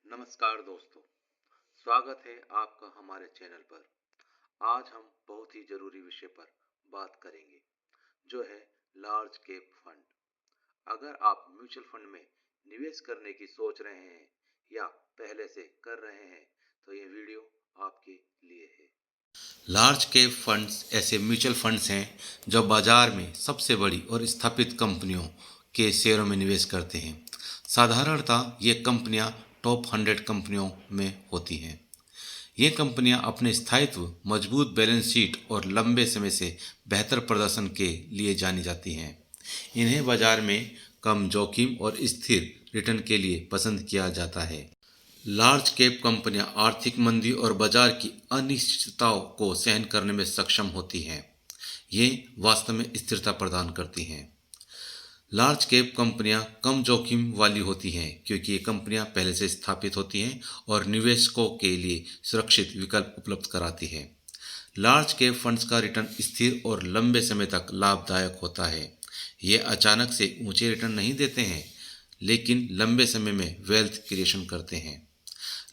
नमस्कार दोस्तों, स्वागत है आपका हमारे चैनल पर। आज हम बहुत ही जरूरी विषय पर बात करेंगे, जो है लार्ज कैप फंड। अगर आप म्यूचुअल फंड में निवेश करने की सोच रहे हैं या पहले से कर रहे हैं, तो ये वीडियो आपके लिए है। लार्ज कैप फंड्स ऐसे म्यूचुअल फंड्स हैं जो बाजार में सबसे बड़ी और स्थापित कंपनियों के शेयरों में निवेश करते हैं। साधारणतः ये कंपनियां टॉप 100 कंपनियों में होती हैं। ये कंपनियां अपने स्थायित्व, मजबूत बैलेंस शीट और लंबे समय से बेहतर प्रदर्शन के लिए जानी जाती हैं। इन्हें बाजार में कम जोखिम और स्थिर रिटर्न के लिए पसंद किया जाता है। लार्ज कैप कंपनियां आर्थिक मंदी और बाजार की अनिश्चितताओं को सहन करने में सक्षम होती हैं। ये वास्तव में स्थिरता प्रदान करती हैं। लार्ज कैप कंपनियां कम जोखिम वाली होती हैं क्योंकि ये कंपनियां पहले से स्थापित होती हैं और निवेशकों के लिए सुरक्षित विकल्प उपलब्ध कराती हैं। लार्ज कैप फंड्स का रिटर्न स्थिर और लंबे समय तक लाभदायक होता है। ये अचानक से ऊंचे रिटर्न नहीं देते हैं, लेकिन लंबे समय में वेल्थ क्रिएशन करते हैं।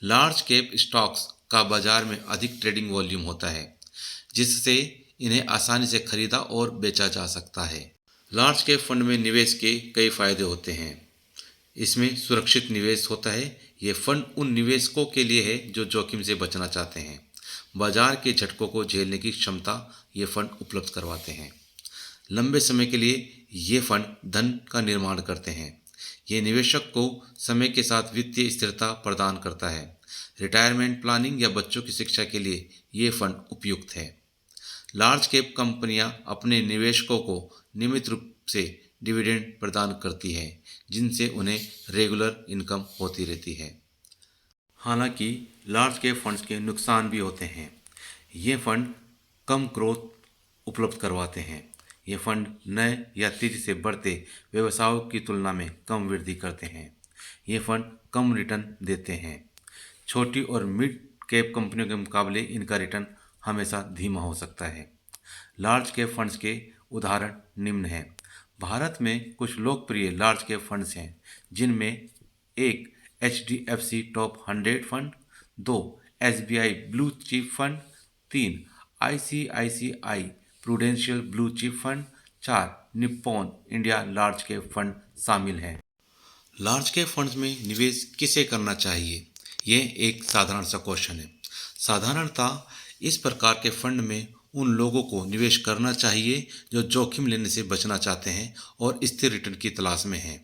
लार्ज कैप स्टॉक्स का बाजार में अधिक ट्रेडिंग वॉल्यूम होता है, जिससे इन्हें आसानी से खरीदा और बेचा जा सकता है। लार्ज कैप फंड में निवेश के कई फायदे होते हैं। इसमें सुरक्षित निवेश होता है। ये फंड उन निवेशकों के लिए है जो जोखिम से बचना चाहते हैं। बाजार के झटकों को झेलने की क्षमता ये फंड उपलब्ध करवाते हैं। लंबे समय के लिए ये फंड धन का निर्माण करते हैं। ये निवेशक को समय के साथ वित्तीय स्थिरता प्रदान करता है। रिटायरमेंट प्लानिंग या बच्चों की शिक्षा के लिए ये फंड उपयुक्त है। लार्ज कैप कंपनियां अपने निवेशकों को नियमित रूप से डिविडेंड प्रदान करती हैं, जिनसे उन्हें रेगुलर इनकम होती रहती है। हालांकि लार्ज कैप फंड्स के नुकसान भी होते हैं। ये फंड कम ग्रोथ उपलब्ध करवाते हैं। ये फंड नए या तेजी से बढ़ते व्यवसायों की तुलना में कम वृद्धि करते हैं। ये फंड कम रिटर्न देते हैं। छोटी और मिड कैप कंपनियों के मुकाबले इनका रिटर्न हमेशा धीमा हो सकता है। लार्ज कैप फंड्स के उदाहरण निम्न हैं। भारत में कुछ लोकप्रिय लार्ज कैप फंड्स हैं, जिनमें 1 HDFC top 100 fund, 2 SBI blue chip fund, 3 ICICI prudential blue chip fund, 4 Nippon India large cap fund शामिल हैं। लार्ज कैप फंड्स में निवेश किसे करना चाहिए? ये एक साधारण सा क्वेश्चन है। साधारणतः इस प्रकार के फंड में उन लोगों को निवेश करना चाहिए जो जोखिम लेने से बचना चाहते हैं और स्थिर रिटर्न की तलाश में हैं।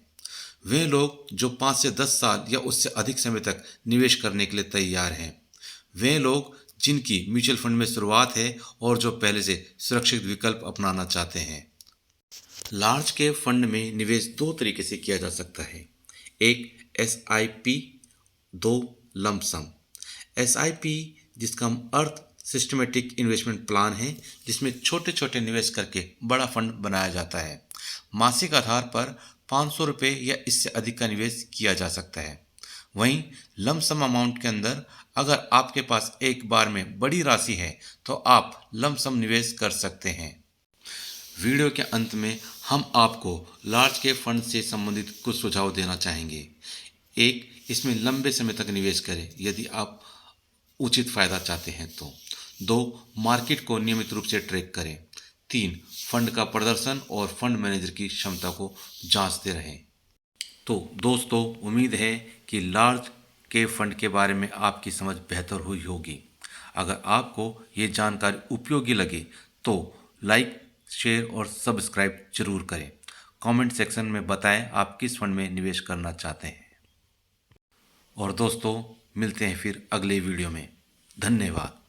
वे लोग जो 5 से 10 साल या उससे अधिक समय तक निवेश करने के लिए तैयार हैं। वे लोग जिनकी म्यूचुअल फंड में शुरुआत है और जो पहले से सुरक्षित विकल्प अपनाना चाहते हैं। लार्ज कैप फंड में निवेश दो तरीके से किया जा सकता है। एक SIP, 2 लमसम। SIP जिसका अर्थ सिस्टमेटिक इन्वेस्टमेंट प्लान है, जिसमें छोटे छोटे निवेश करके बड़ा फंड बनाया जाता है। मासिक आधार पर 500 रुपये या इससे अधिक का निवेश किया जा सकता है। वहीं लमसम अमाउंट के अंदर अगर आपके पास एक बार में बड़ी राशि है तो आप लमसम निवेश कर सकते हैं। वीडियो के अंत में हम आपको लार्ज कैप फंड से संबंधित कुछ सुझाव देना चाहेंगे। एक, इसमें लंबे समय तक निवेश करें यदि आप उचित फायदा चाहते हैं तो। 2, मार्केट को नियमित रूप से ट्रैक करें। 3, फंड का प्रदर्शन और फंड मैनेजर की क्षमता को जांचते रहें। तो दोस्तों, उम्मीद है कि लार्ज कैप फंड के बारे में आपकी समझ बेहतर हुई होगी। अगर आपको ये जानकारी उपयोगी लगे तो लाइक, शेयर और सब्सक्राइब जरूर करें। कमेंट सेक्शन में बताएं आप किस फंड में निवेश करना चाहते हैं। और दोस्तों, मिलते हैं फिर अगले वीडियो में। धन्यवाद।